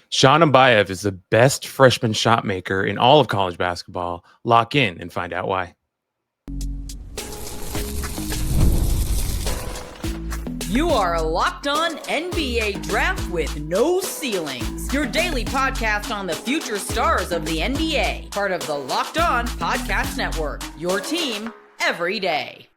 Shon Abaev is the best freshman shot maker in all of college basketball. Lock in and find out why. You are Locked On NBA Draft with no ceilings. Your daily podcast on the future stars of the NBA. Part of the Locked On Podcast Network. Your team every day.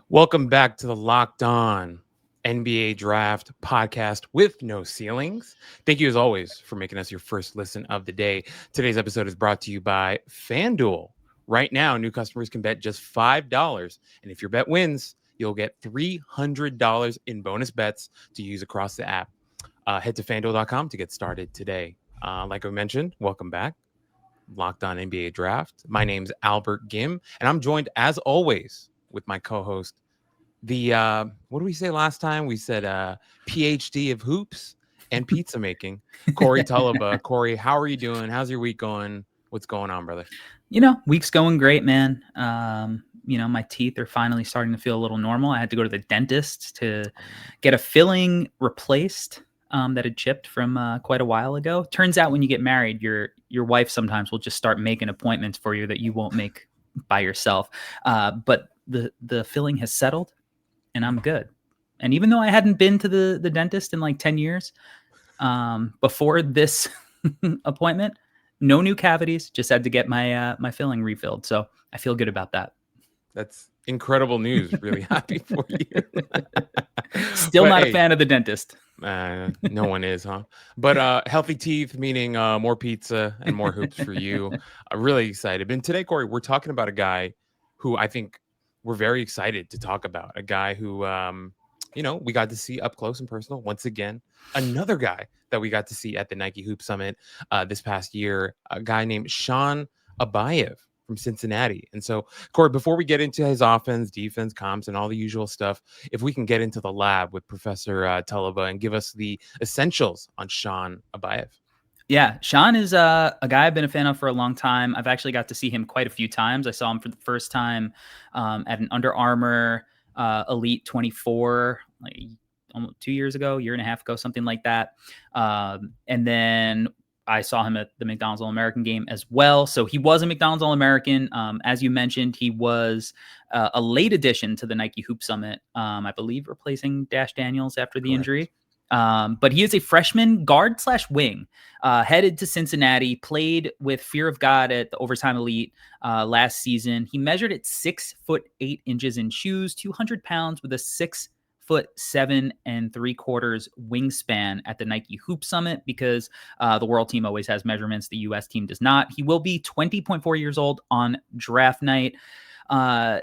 Welcome back to the Locked On NBA Draft podcast with no ceilings. Thank you as always for making us your first listen of the day. Today's episode is brought to you by FanDuel. Right now, new customers can bet just $5. And if your bet wins, you'll get $300 in bonus bets to use across the app. Head to FanDuel.com to get started today. Like I mentioned, welcome back. Locked On NBA Draft. My name's Albert Gim, and I'm joined as always with my co-host, the what did we say last time? We said PhD of hoops and pizza making, Corey Tulaba. Corey, how are you doing? How's your week going? What's going on, brother? Week's going great, man. My teeth are finally starting to feel a little normal. I had to go to the dentist to get a filling replaced that had chipped from quite a while ago. Turns out when you get married, your wife sometimes will just start making appointments for you that you won't make by yourself. But the filling has settled, and I'm good. And even though I hadn't been to the dentist in like 10 years before this appointment, no new cavities, just had to get my filling refilled. So I feel good about that. That's incredible news. Really happy for you. Still not a fan of the dentist. No one is, huh? But healthy teeth, meaning more pizza and more hoops for you. I'm really excited. And today, Corey, we're talking about a guy who I think we're very excited to talk about. A guy who, we got to see up close and personal once again. Another guy that we got to see at the Nike Hoop Summit this past year, a guy named Shon Abaev from Cincinnati. And so, Corey, before we get into his offense, defense, comps, and all the usual stuff, if we can get into the lab with Professor Tulaba and give us the essentials on Shon Abaev. Yeah, Shon is a guy I've been a fan of for a long time. I've actually got to see him quite a few times. I saw him for the first time at an Under Armour Elite 24, like almost 2 years ago, year and a half ago, something like that. And then I saw him at the McDonald's All-American game as well. So he was a McDonald's All-American. As you mentioned, he was a late addition to the Nike Hoop Summit, I believe replacing Dash Daniels after the injury. But he is a freshman guard/wing, headed to Cincinnati, played with Fear of God at the Overtime Elite last season. He measured at 6'8" in shoes, 200 pounds with a 6'7" and 3/4 wingspan at the Nike Hoop Summit because the world team always has measurements. The U.S. team does not. He will be 20.4 years old on draft night.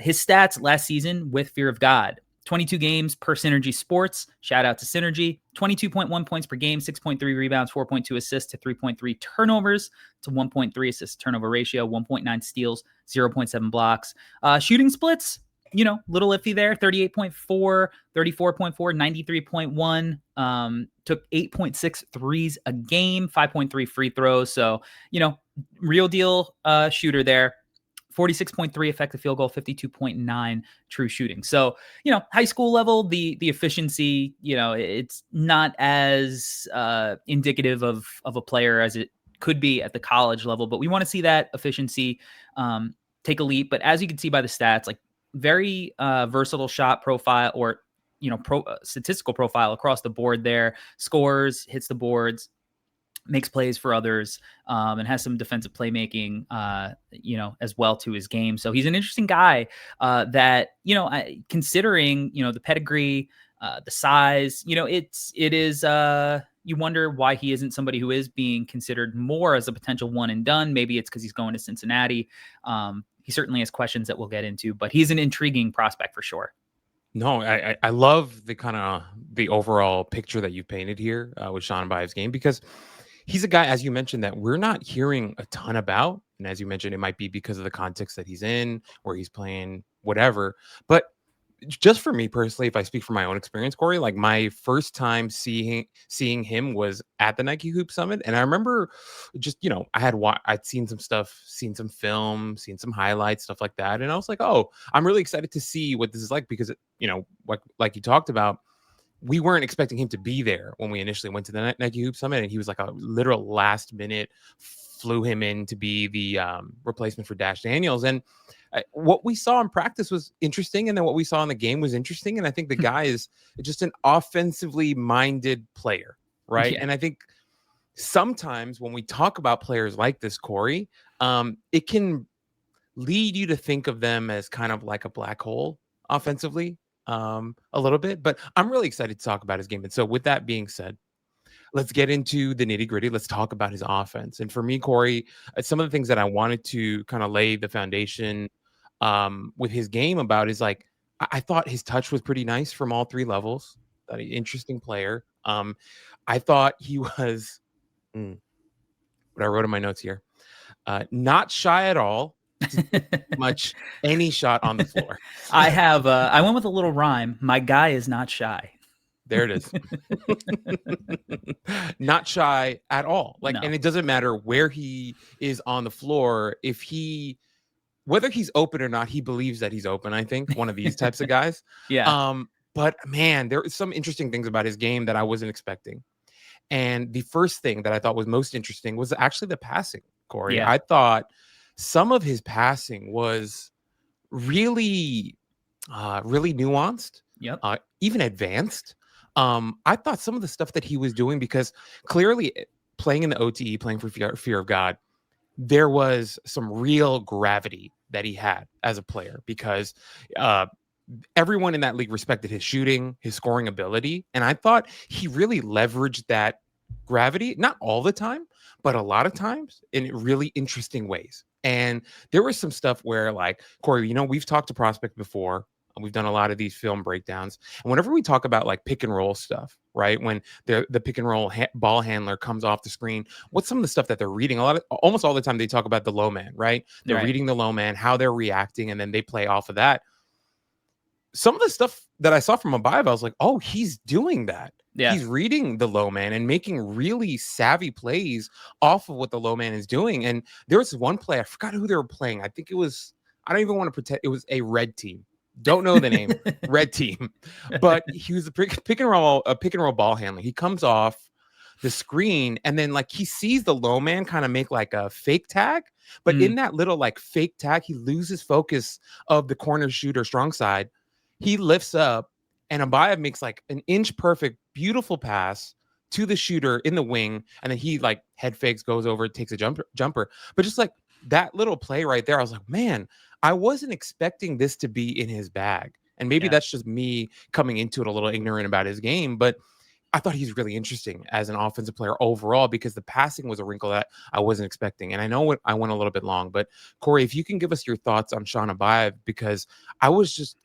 His stats last season with Fear of God: 22 games per Synergy Sports. Shout out to Synergy. 22.1 points per game, 6.3 rebounds, 4.2 assists to 3.3 turnovers to 1.3 assist turnover ratio, 1.9 steals, 0.7 blocks. Shooting splits, little iffy there. 38.4, 34.4, 93.1. Took 8.6 threes a game, 5.3 free throws. So, real deal shooter there. 46.3 effective field goal, 52.9 true shooting. So, high school level, the efficiency, it's not as indicative of a player as it could be at the college level, but we want to see that efficiency take a leap. But as you can see by the stats, like very versatile shot profile or, statistical profile across the board there. Scores, hits the boards, makes plays for others, and has some defensive playmaking, as well to his game. So he's an interesting guy that, considering, the pedigree, the size, it is, you wonder why he isn't somebody who is being considered more as a potential one and done. Maybe it's because he's going to Cincinnati. He certainly has questions that we'll get into, but he's an intriguing prospect for sure. No, I love the overall picture that you painted here with Shon Abaev's game, because he's a guy, as you mentioned, that we're not hearing a ton about. And as you mentioned, it might be because of the context that he's in, where he's playing, whatever. But just for me personally, if I speak from my own experience, Corey, like my first time seeing him was at the Nike Hoop Summit. And I remember just, I'd seen some stuff, seen some film, seen some highlights, stuff like that. And I was like, oh, I'm really excited to see what this is like because, like you talked about, we weren't expecting him to be there when we initially went to the Nike Hoop Summit, and he was like a literal last minute flew him in to be the replacement for Dash Daniels. And what we saw in practice was interesting, and then what we saw in the game was interesting. And I think the guy is just an offensively minded player, right? Yeah. And I think sometimes when we talk about players like this, Corey, it can lead you to think of them as kind of like a black hole offensively, a little bit. But I'm really excited to talk about his game. And so with that being said, let's get into the nitty gritty. Let's talk about his offense. And for me, Corey, some of the things that I wanted to kind of lay the foundation with his game about is like, I thought his touch was pretty nice from all three levels. That an interesting player. I thought he was, what I wrote in my notes here, not shy at all. Much any shot on the floor. I went with a little rhyme. My guy is not shy. There it is. Not shy at all. Like, No. and it doesn't matter where he is on the floor. Whether he's open or not, he believes that he's open. I think one of these types of guys. Yeah. But man, there are some interesting things about his game that I wasn't expecting. And the first thing that I thought was most interesting was actually the passing, Corey. Yeah. I thought some of his passing was really, really nuanced. Yep. Even advanced. I thought some of the stuff that he was doing, because clearly playing in the OTE, playing for Fear of God, there was some real gravity that he had as a player, because everyone in that league respected his shooting, his scoring ability. And I thought he really leveraged that gravity, not all the time, but a lot of times in really interesting ways. And there was some stuff where, like, Corey, we've talked to prospect before. We've done a lot of these film breakdowns. And whenever we talk about like pick and roll stuff, right? When the pick and roll ball handler comes off the screen, what's some of the stuff that they're reading? Almost all the time they talk about the low man, right? They're reading the low man, how they're reacting, and then they play off of that. Some of the stuff that I saw from Abaev, I was like, oh, he's doing that. Yeah. He's reading the low man and making really savvy plays off of what the low man is doing. And there was one play, I forgot who they were playing. I think it was, I don't even want to pretend, it was a red team. Don't know the name, red team. But he was a pick and roll ball handler. He comes off the screen, and then like he sees the low man kind of make like a fake tag. But in that little like fake tag, he loses focus of the corner shooter strong side. He lifts up, and Abaev makes like an inch perfect, beautiful pass to the shooter in the wing. And then he like head fakes, goes over, takes a jumper. But just like that little play right there, I was like, man, I wasn't expecting this to be in his bag. And maybe that's just me coming into it a little ignorant about his game. But I thought he's really interesting as an offensive player overall, because the passing was a wrinkle that I wasn't expecting. And I know I went a little bit long, but Corey, if you can give us your thoughts on Shon Abaev, because I was just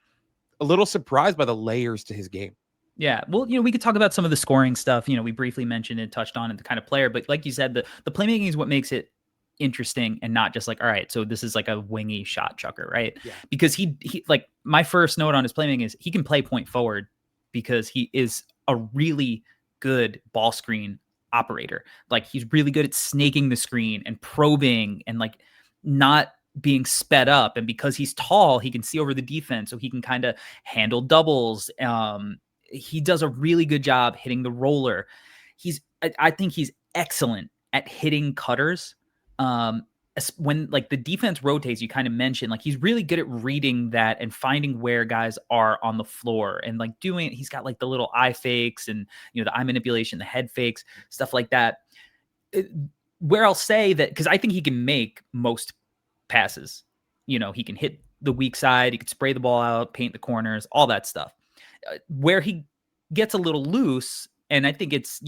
a little surprised by the layers to his game. Yeah. Well, we could talk about some of the scoring stuff. We briefly mentioned and touched on it, the kind of player, but like you said, the playmaking is what makes it interesting, and not just like, all right, so this is like a wingy shot chucker, right? Yeah. Because he like, my first note on his playmaking is he can play point forward, because he is a really good ball screen operator. Like, he's really good at snaking the screen and probing and like not being sped up. And because he's tall, he can see over the defense, so he can kind of handle doubles. He does a really good job hitting the roller. I think he's excellent at hitting cutters. When like the defense rotates, you kind of mentioned, like, he's really good at reading that and finding where guys are on the floor, and like he's got like the little eye fakes and, the eye manipulation, the head fakes, stuff like that. Where I'll say that, because I think he can make most passes, he can hit the weak side, he can spray the ball out, paint the corners, all that stuff. Where he gets a little loose, and I think it's,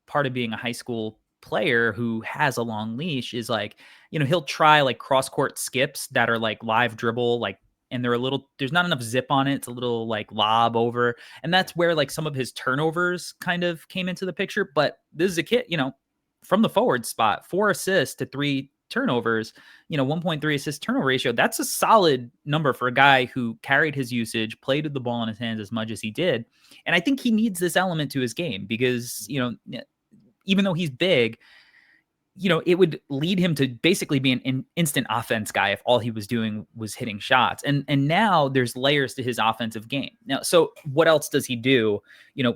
part of being a high school player who has a long leash, is like, he'll try like cross court skips that are like live dribble, like, and there's not enough zip on it. It's a little like lob over. And that's where like some of his turnovers kind of came into the picture. But this is a kid, from the forward spot, 4 assists to 3 turnovers, 1.3 assist turnover ratio. That's a solid number for a guy who carried his usage, played with the ball in his hands as much as he did. And I think he needs this element to his game, because, even though he's big, it would lead him to basically be an instant offense guy if all he was doing was hitting shots. And now there's layers to his offensive game. Now, so what else does he do?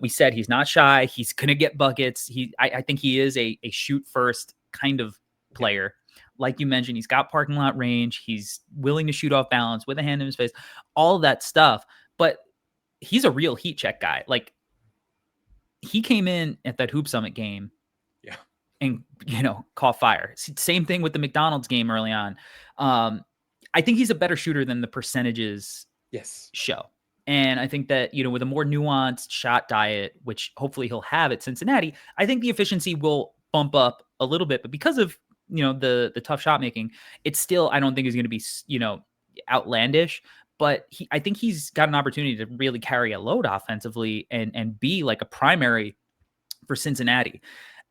We said he's not shy. He's going to get buckets. I think he is a shoot first kind of player. Like you mentioned, he's got parking lot range. He's willing to shoot off balance with a hand in his face, all of that stuff. But he's a real heat check guy. Like, he came in at that Hoop Summit game and, caught fire. Same thing with the McDonald's game early on. I think he's a better shooter than the percentages show. And I think that, with a more nuanced shot diet, which hopefully he'll have at Cincinnati, I think the efficiency will bump up a little bit. But because of, the tough shot making, it's still, I don't think is going to be, outlandish. But I think he's got an opportunity to really carry a load offensively and be like a primary for Cincinnati.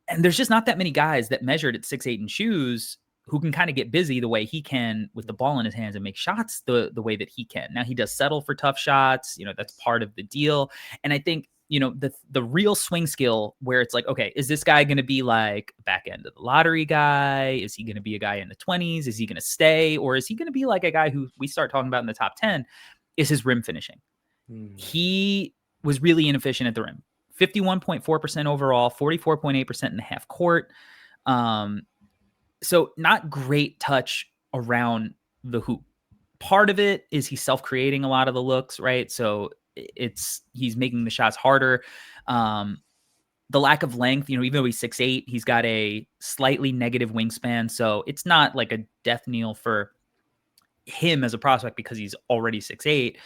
And there's just not that many guys that measured at 6'8" in shoes who can kind of get busy the way he can with the ball in his hands and make shots the way that he can. Now, he does settle for tough shots. That's part of the deal. And I think, the real swing skill where it's like, okay, is this guy going to be like back end of the lottery guy? Is he going to be a guy in the 20s? Is he going to stay? Or is he going to be like a guy who we start talking about in the top 10 is his rim finishing? He was really inefficient at the rim. 51.4% overall, 44.8% in the half court. So not great touch around the hoop. Part of it is he's self-creating a lot of the looks, right? So he's making the shots harder. The lack of length, even though he's 6'8", he's got a slightly negative wingspan. So it's not like a death knell for him as a prospect because he's already 6'8",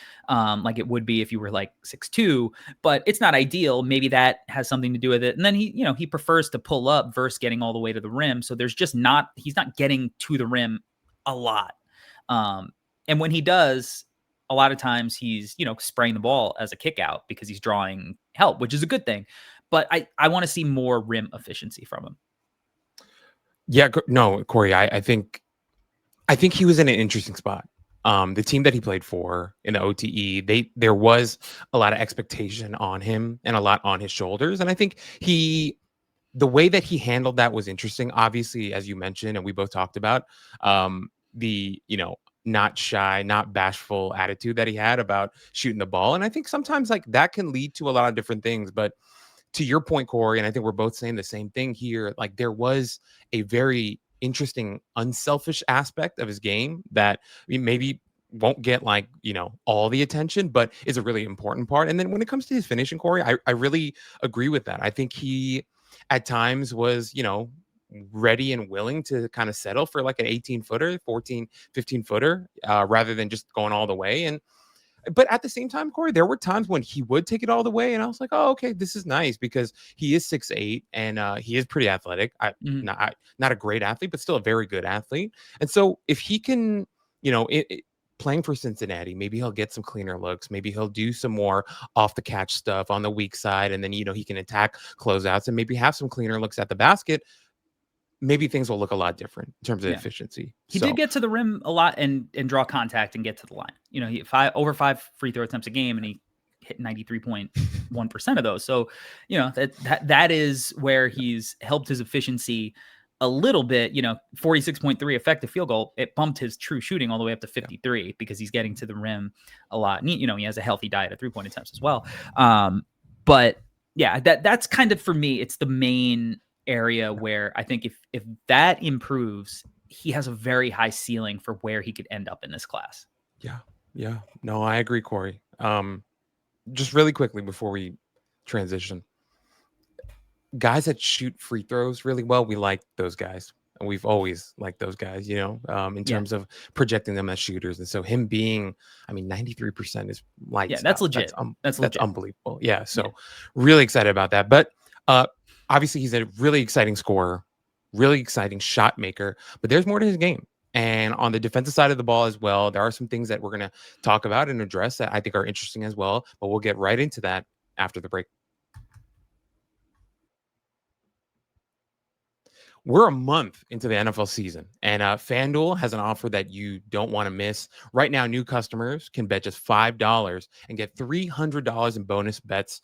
like it would be if you were like 6'2", but it's not ideal. Maybe that has something to do with it. And then he prefers to pull up versus getting all the way to the rim. So he's not getting to the rim a lot. And when he does, a lot of times he's, spraying the ball as a kick out because he's drawing help, which is a good thing. But I want to see more rim efficiency from him. Yeah, no, Corey, I think he was in an interesting spot. The team that he played for in the OTE, there was a lot of expectation on him and a lot on his shoulders. And I think the way that he handled that was interesting. Obviously, as you mentioned, and we both talked about, the, not shy, not bashful attitude that he had about shooting the ball. And I think sometimes like that can lead to a lot of different things. But to your point, Corey, and I think we're both saying the same thing here, like there was a very interesting unselfish aspect of his game that maybe won't get like all the attention, but is a really important part. And then when it comes to his finishing, Corey, I really agree with that. I think he at times was ready and willing to kind of settle for like an 18-footer 15-footer rather than just going all the way. But at the same time, Corey, there were times when he would take it all the way. And I was like, oh, okay, this is nice because he is 6'8" and he is pretty athletic. Not a great athlete, but still a very good athlete. And so if he can, playing for Cincinnati, maybe he'll get some cleaner looks. Maybe he'll do some more off the catch stuff on the weak side. And then, he can attack closeouts and maybe have some cleaner looks at the basket. Maybe things will look a lot different in terms of efficiency. He did get to the rim a lot and draw contact and get to the line. He over 5 free throw attempts a game and he hit 93.1% of those. So, that is where he's helped his efficiency a little bit. 46.3 effective field goal. It bumped his true shooting all the way up to 53 because he's getting to the rim a lot. And he has a healthy diet of 3-point attempts as well. But yeah, that's kind of for me. It's the main area where I think if that improves, he has a very high ceiling for where he could end up in this class. Yeah. No, I agree, Corey. Just really quickly before we transition, guys that shoot free throws really well, we like those guys. And we've always liked those guys, in terms of projecting them as shooters. And so him being, 93% is like, that's legit. That's unbelievable. Yeah. So really excited about that. But, obviously, he's a really exciting scorer, really exciting shot maker, but there's more to his game. And on the defensive side of the ball as well, there are some things that we're going to talk about and address that I think are interesting as well, but we'll get right into that after the break. We're a month into the NFL season, and FanDuel has an offer that you don't want to miss. Right now, new customers can bet just $5 and get $300 in bonus bets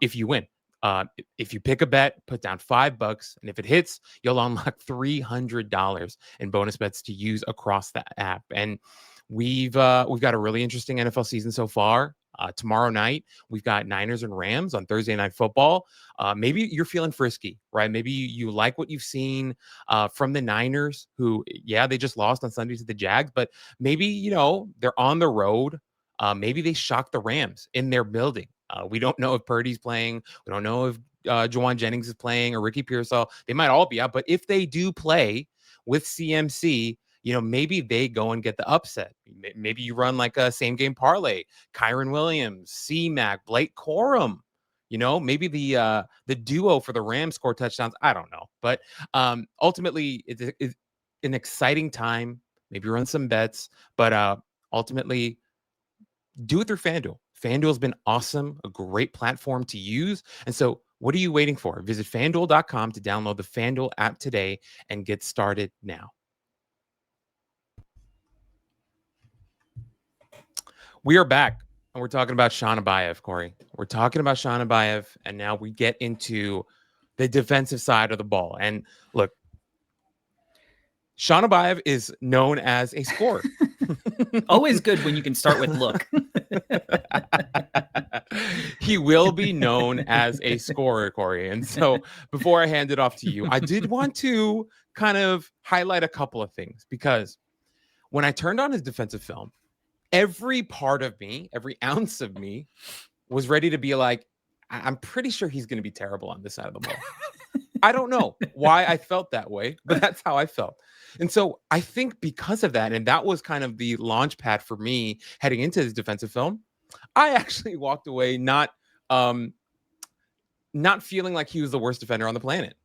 if you win. If you pick a bet, put down $5, and if it hits, you'll unlock $300 in bonus bets to use across the app. And we've got a really interesting NFL season so far. Tomorrow night, we've got Niners and Rams on Thursday Night Football. Maybe you're feeling frisky, right? Maybe you like what you've seen from the Niners, who, yeah, they just lost on Sunday to the Jags, but maybe, they're on the road. Maybe they shock the Rams in their building. We don't know if Purdy's playing. We don't know if Jawan Jennings is playing or Ricky Pearsall. They might all be out, but if they do play with CMC, maybe they go and get the upset. Maybe you run like a same game parlay. Kyron Williams, C-Mac, Blake Corum. Maybe the duo for the Rams score touchdowns. I don't know, but ultimately it's an exciting time. Maybe run some bets, but ultimately do it through FanDuel. FanDuel's been awesome, a great platform to use. And so what are you waiting for? Visit FanDuel.com to download the FanDuel app today and get started now. We are back, and we're talking about Shon Abaev, Corey. We're talking about Shon Abaev, and now we get into the defensive side of the ball. And look, Shon Abaev is known as a scorer. Always good when you can start with look. He will be known as a scorer, Corey. And so before I hand it off to you, I did want to kind of highlight a couple of things, because when I turned on his defensive film, every part of me, every ounce of me was ready to be like, I'm pretty sure he's going to be terrible on this side of the ball. I don't know why I felt that way, but that's how I felt. And so I think because of that, and that was kind of the launch pad for me heading into this defensive film, I actually walked away not feeling like he was the worst defender on the planet.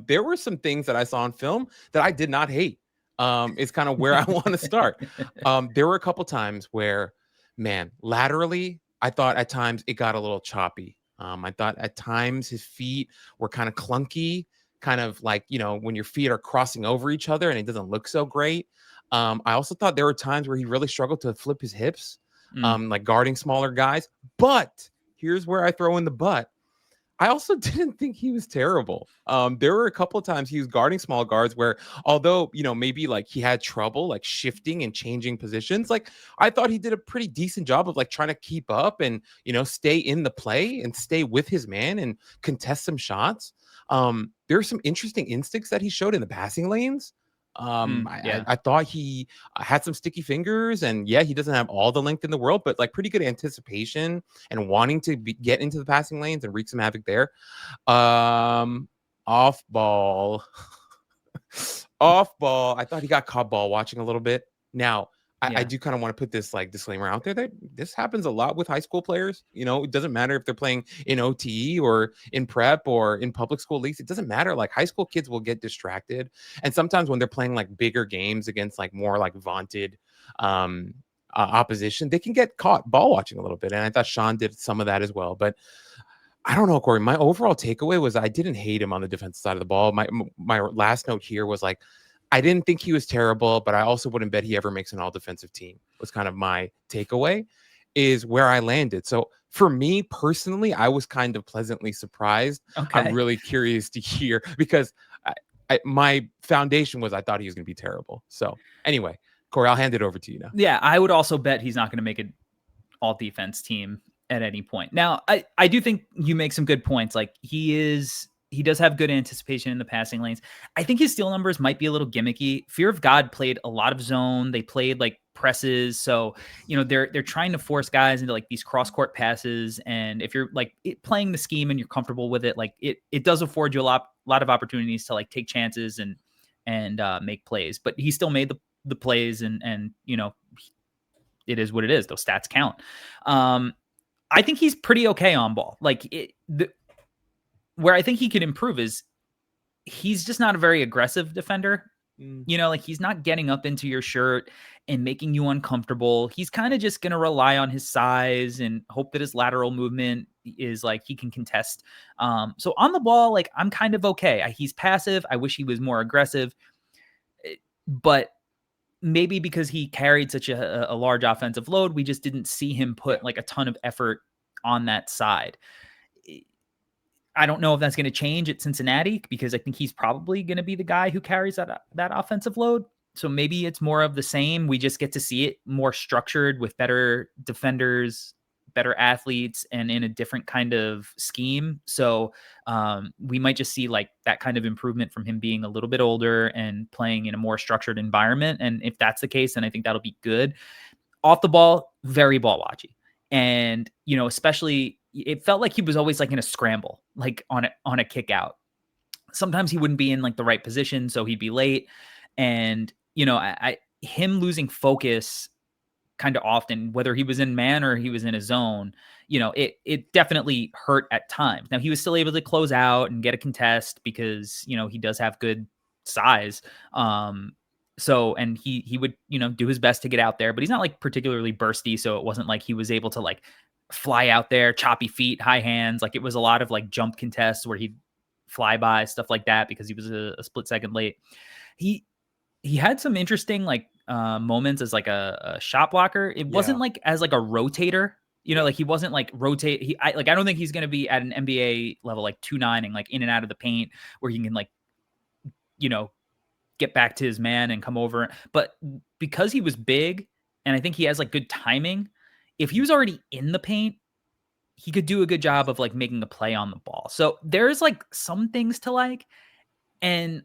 There were some things that I saw on film that I did not hate. It's kind of where I want to start. There were a couple times where, man, laterally, I thought at times it got a little choppy. I thought at times his feet were kind of clunky, kind of like, when your feet are crossing over each other and it doesn't look so great. I also thought there were times where he really struggled to flip his hips, like guarding smaller guys. But here's where I throw in the but. I also didn't think he was terrible. There were a couple of times he was guarding small guards where, although, maybe like he had trouble like shifting and changing positions, like I thought he did a pretty decent job of like trying to keep up and, stay in the play and stay with his man and contest some shots. There are some interesting instincts that he showed in the passing lanes. I thought he had some sticky fingers, and yeah, he doesn't have all the length in the world, but like pretty good anticipation and wanting to get into the passing lanes and wreak some havoc there. Off ball, I thought he got caught ball watching a little bit. Now, I do kind of want to put this like disclaimer out there that this happens a lot with high school players. It doesn't matter if they're playing in OT or in prep or in public school leagues. It doesn't matter. Like high school kids will get distracted. And sometimes when they're playing like bigger games against like more like vaunted opposition, they can get caught ball watching a little bit. And I thought Shon did some of that as well. But I don't know, Corey. My overall takeaway was I didn't hate him on the defensive side of the ball. My last note here was like, I didn't think he was terrible, but I also wouldn't bet he ever makes an all-defensive team. Was kind of my takeaway, is where I landed. So for me personally, I was kind of pleasantly surprised. Okay. I'm really curious to hear, because my foundation was I thought he was going to be terrible. So anyway, Corey, I'll hand it over to you now. Yeah, I would also bet he's not going to make an all-defense team at any point. Now, I do think you make some good points. Like he does have good anticipation in the passing lanes. I think his steal numbers might be a little gimmicky. Fear of God played a lot of zone. They played like presses. So, they're trying to force guys into like these cross court passes. And if you're like playing the scheme and you're comfortable with it, like it does afford you a lot of opportunities to like take chances and make plays, but he still made the plays and it is what it is. Those stats count. I think he's pretty okay on ball. Like where I think he could improve is he's just not a very aggressive defender. Like he's not getting up into your shirt and making you uncomfortable. He's kind of just going to rely on his size and hope that his lateral movement is like he can contest. So on the ball, like I'm kind of okay. He's passive. I wish he was more aggressive, but maybe because he carried such a large offensive load, we just didn't see him put like a ton of effort on that side. I don't know if that's going to change at Cincinnati because I think he's probably going to be the guy who carries that offensive load. So maybe it's more of the same. We just get to see it more structured with better defenders, better athletes, and in a different kind of scheme. So we might just see like that kind of improvement from him being a little bit older and playing in a more structured environment. And if that's the case, then I think that'll be good. Off the ball, very ball watchy. And, especially it felt like he was always like in a scramble, like on a kick out. Sometimes he wouldn't be in like the right position, so he'd be late. And, him losing focus kind of often, whether he was in man or he was in a zone, it definitely hurt at times. Now he was still able to close out and get a contest because, he does have good size. So, and he would, do his best to get out there, but he's not like particularly bursty. So it wasn't like he was able to like fly out there, choppy feet, high hands. Like it was a lot of like jump contests where he'd fly by, stuff like that, because he was a split second late. He had some interesting like moments as like a shot blocker. It wasn't like as like a rotator, like he wasn't like rotate. I don't think he's going to be at an NBA level, like 2-9ing like in and out of the paint where he can like, get back to his man and come over. But because he was big and I think he has like good timing, if he was already in the paint, he could do a good job of like making a play on the ball. So there's like some things to like, and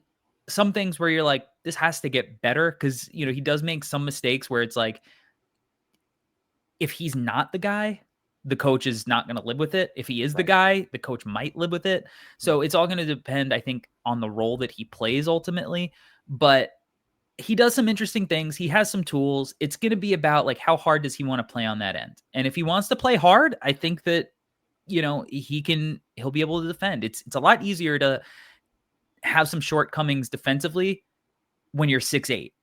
some things where you're like, this has to get better. Cause he does make some mistakes where it's like, if he's not the guy, the coach is not going to live with it. If he is the guy, the coach might live with it. So it's all going to depend, I think, on the role that he plays ultimately. But he does some interesting things. He has some tools. It's going to be about like, how hard does he want to play on that end? And if he wants to play hard, I think that, he'll be able to defend. It's a lot easier to have some shortcomings defensively when you're 6'8"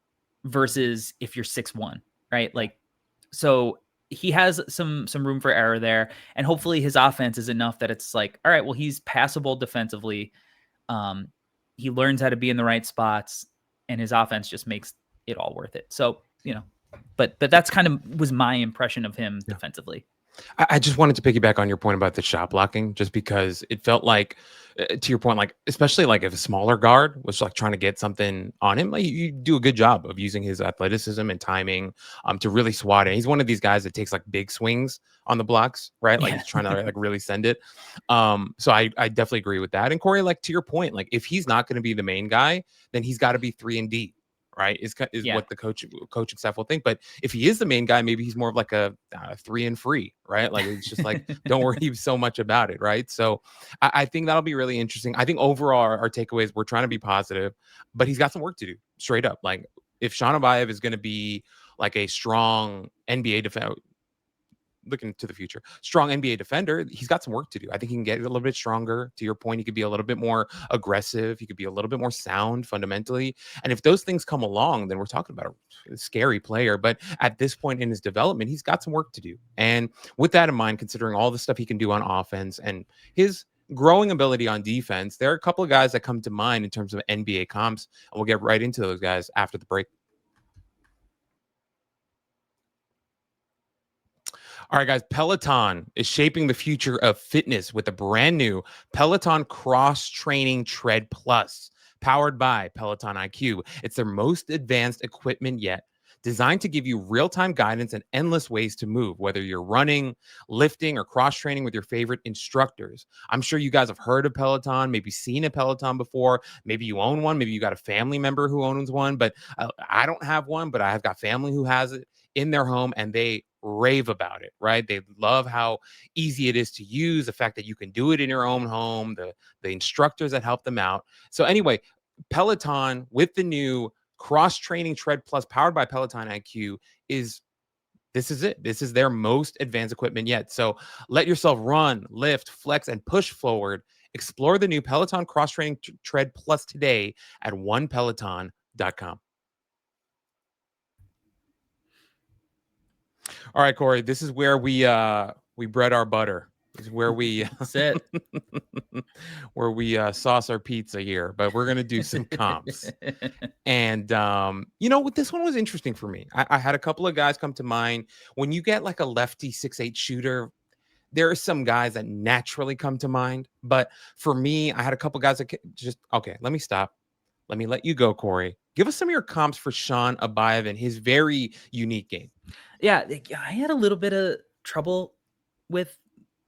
versus if you're 6'1", right? Like, so he has some room for error there, and hopefully his offense is enough that it's like, all right, well, he's passable defensively. He learns how to be in the right spots, and his offense just makes it all worth it. So, but that's kind of was my impression of him defensively. I just wanted to piggyback on your point about the shot blocking, just because it felt like, to your point, like, especially like if a smaller guard was like trying to get something on him, like you do a good job of using his athleticism and timing to really swat it. He's one of these guys that takes like big swings on the blocks, right? Like he's trying to like really send it. So I definitely agree with that. And Corey, like to your point, like if he's not going to be the main guy, then he's got to be 3-and-D. Right, is what the coaching staff will think. But if he is the main guy, maybe he's more of like a 3-and-free, right? Like it's just like don't worry so much about it, right? So I think that'll be really interesting. I think overall our takeaways, we're trying to be positive, but he's got some work to do. Straight up, like if Shon Abaev is going to be like a strong NBA defender, looking to the future, strong NBA defender, he's got some work to do. I think he can get a little bit stronger. To your point, he could be a little bit more aggressive. He could be a little bit more sound fundamentally. And if those things come along, then we're talking about a scary player. But at this point in his development, he's got some work to do. And with that in mind, considering all the stuff he can do on offense and his growing ability on defense, there are a couple of guys that come to mind in terms of NBA comps. And we'll get right into those guys after the break. All right, guys, Peloton is shaping the future of fitness with a brand new Peloton Cross Training Tread Plus, powered by Peloton IQ. It's their most advanced equipment yet, designed to give you real-time guidance and endless ways to move, whether you're running, lifting, or cross-training with your favorite instructors. I'm sure you guys have heard of Peloton, maybe seen a Peloton before. Maybe you own one. Maybe you got a family member who owns one, but I don't have one, but I have got family who has it in their home, and they rave about it, right? They love how easy it is to use, the fact that you can do it in your own home, the instructors that help them out. So anyway, Peloton with the new Cross Training Tread Plus powered by Peloton IQ this is it. This is their most advanced equipment yet. So let yourself run, lift, flex, and push forward. Explore the new Peloton Cross Training Tread Plus today at onepeloton.com. All right, Corey, this is where we bread our butter. This is where we where we sauce our pizza here, but we're gonna do some comps. And this one was interesting for me. I had a couple of guys come to mind. When you get like a lefty 6'8" shooter, there are some guys that naturally come to mind, but for me, I had a couple guys that just okay. Let me stop. Let me let you go, Corey. Give us some of your comps for Shon Abaev and his very unique game. Yeah, I had a little bit of trouble with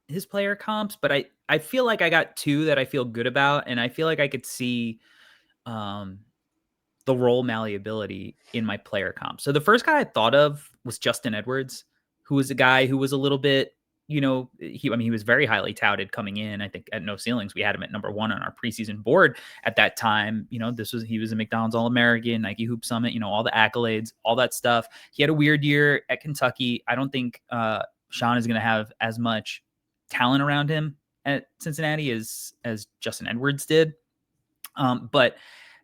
his player comps, but I feel like I got two that I feel good about, and I feel like I could see the role malleability in my player comp. So the first guy I thought of was Justin Edwards, who was a guy who was a little bit, he was very highly touted coming in. I think at No Ceilings, we had him at number 1 on our preseason board at that time. He was a McDonald's All-American, Nike Hoop Summit, all the accolades, all that stuff. He had a weird year at Kentucky. I don't think Shon is going to have as much talent around him at Cincinnati as Justin Edwards did. But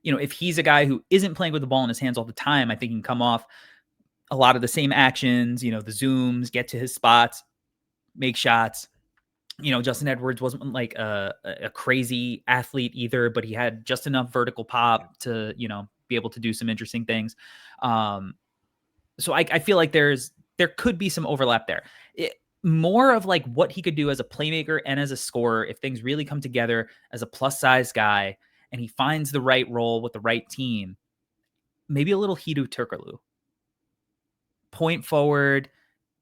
if he's a guy who isn't playing with the ball in his hands all the time, I think he can come off a lot of the same actions, the zooms, get to his spots, make shots. Justin Edwards wasn't like a crazy athlete either, but he had just enough vertical pop to, be able to do some interesting things. So I feel like there could be some overlap there. More of like what he could do as a playmaker and as a scorer if things really come together as a plus size guy and he finds the right role with the right team. Maybe a little Hedo Turkoglu. Point forward,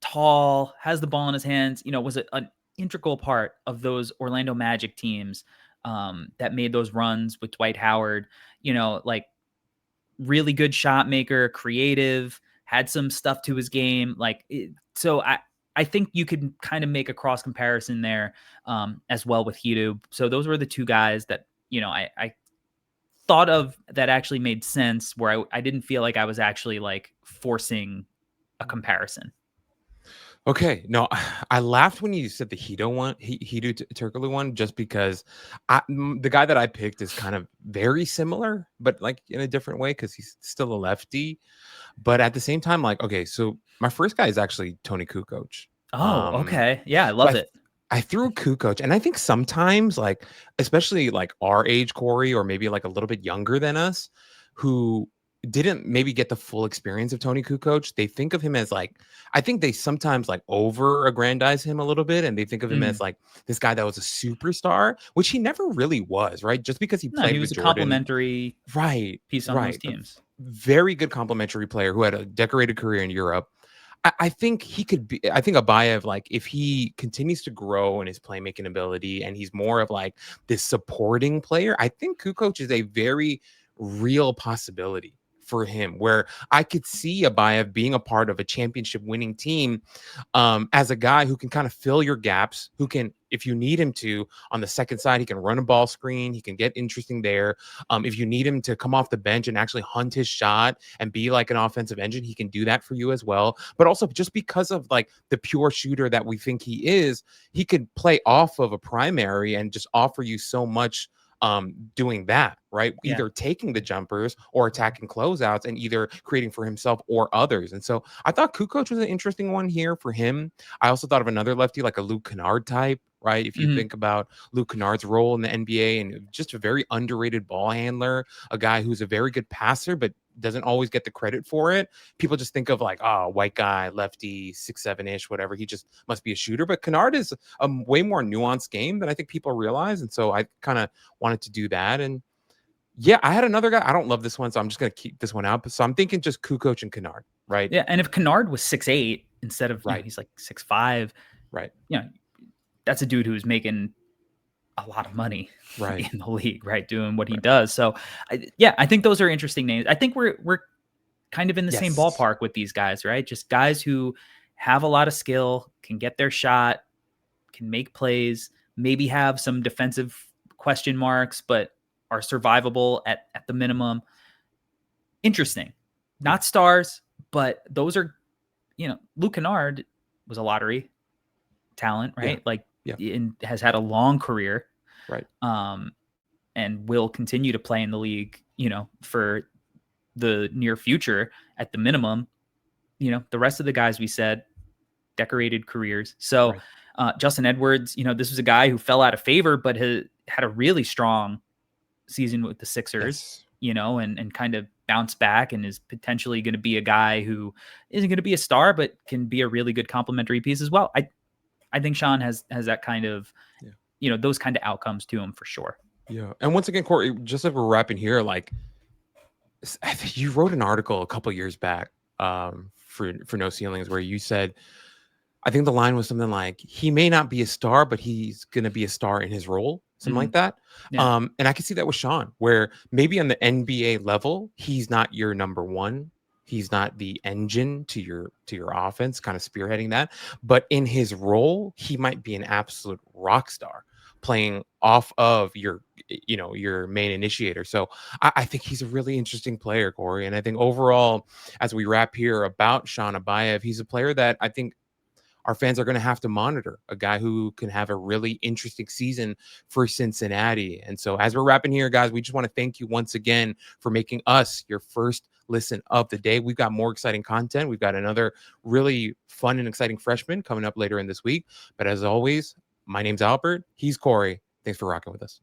tall, has the ball in his hands, was an integral part of those Orlando Magic teams that made those runs with Dwight Howard, like really good shot maker, creative, had some stuff to his game. So I think you could kind of make a cross comparison there as well with Hedo. So those were the two guys that, I thought of that actually made sense where I didn't feel like I was actually like forcing a comparison. Okay, no, I laughed when you said the Hedo Turkoglu one, just because the guy that I picked is kind of very similar, but like in a different way because he's still a lefty. But at the same time, like, okay, so my first guy is actually Tony Kukoc. Oh, okay, yeah, I love it. I threw Kukoc, and I think sometimes, like, especially like our age, Corey, or maybe like a little bit younger than us, who didn't maybe get the full experience of Tony Kukoc, they think of him as like, I think they sometimes like over-aggrandize him a little bit, and they think of him as like this guy that was a superstar, which he never really was, right? Just because he played he was with a Jordan, complimentary piece on those teams. Very good complimentary player who had a decorated career in Europe. I think he could be. I think Abaev, like, if he continues to grow in his playmaking ability and he's more of like this supporting player, I think Kukoc is a very real possibility for him, where I could see Abaev being a part of a championship winning team as a guy who can kind of fill your gaps, who can, if you need him to, on the second side, he can run a ball screen, he can get interesting there. If you need him to come off the bench and actually hunt his shot and be like an offensive engine, he can do that for you as well. But also just because of like the pure shooter that we think he is, he could play off of a primary and just offer you so much doing that, right? Yeah. Either taking the jumpers or attacking closeouts and either creating for himself or others. And so I thought Kukoc was an interesting one here for him. I also thought of another lefty, like a Luke Kennard type, right? If you think about Luke Kennard's role in the NBA, and just a very underrated ball handler, a guy who's a very good passer, but doesn't always get the credit for it. People just think of like, oh, white guy, lefty, 6'7" whatever. He just must be a shooter. But Kennard is a way more nuanced game than I think people realize. And so I kind of wanted to do that. And yeah, I had another guy. I don't love this one, so I'm just going to keep this one out. So I'm thinking just Kukoc and Kennard, right? Yeah, and if Kennard was 6'8" instead of, he's like 6'5", right? That's a dude who's making a lot of money right in the league, right? Doing what he does. So I think those are interesting names. I think we're kind of in the same ballpark with these guys, right? Just guys who have a lot of skill, can get their shot, can make plays, maybe have some defensive question marks, but are survivable at the minimum. Interesting. Not stars, but those are, Luke Kennard was a lottery talent, right? And has had a long career, right? And will continue to play in the league, for the near future at the minimum. The rest of the guys we said, decorated careers. So Justin Edwards, this was a guy who fell out of favor, but had a really strong season with the Sixers, and kind of bounced back and is potentially going to be a guy who isn't going to be a star, but can be a really good complementary piece as well. I think Shon has that kind of, those kind of outcomes to him for sure. Yeah. And once again, Corey, just as we're wrapping here, like, I think you wrote an article a couple years back for No Ceilings where you said, I think the line was something like, he may not be a star, but he's going to be a star in his role, something like that. Yeah. And I can see that with Shon, where maybe on the NBA level, he's not your number one. He's not the engine to your offense, kind of spearheading that. But in his role, he might be an absolute rock star, playing off of your main initiator. So I think he's a really interesting player, Corey. And I think overall, as we wrap here about Shon Abaev, he's a player that I think our fans are going to have to monitor, a guy who can have a really interesting season for Cincinnati. And so as we're wrapping here, guys, we just want to thank you once again for making us your first listen of the day. We've got more exciting content. We've got another really fun and exciting freshman coming up later in this week. But as always, my name's Albert. He's Corey. Thanks for rocking with us.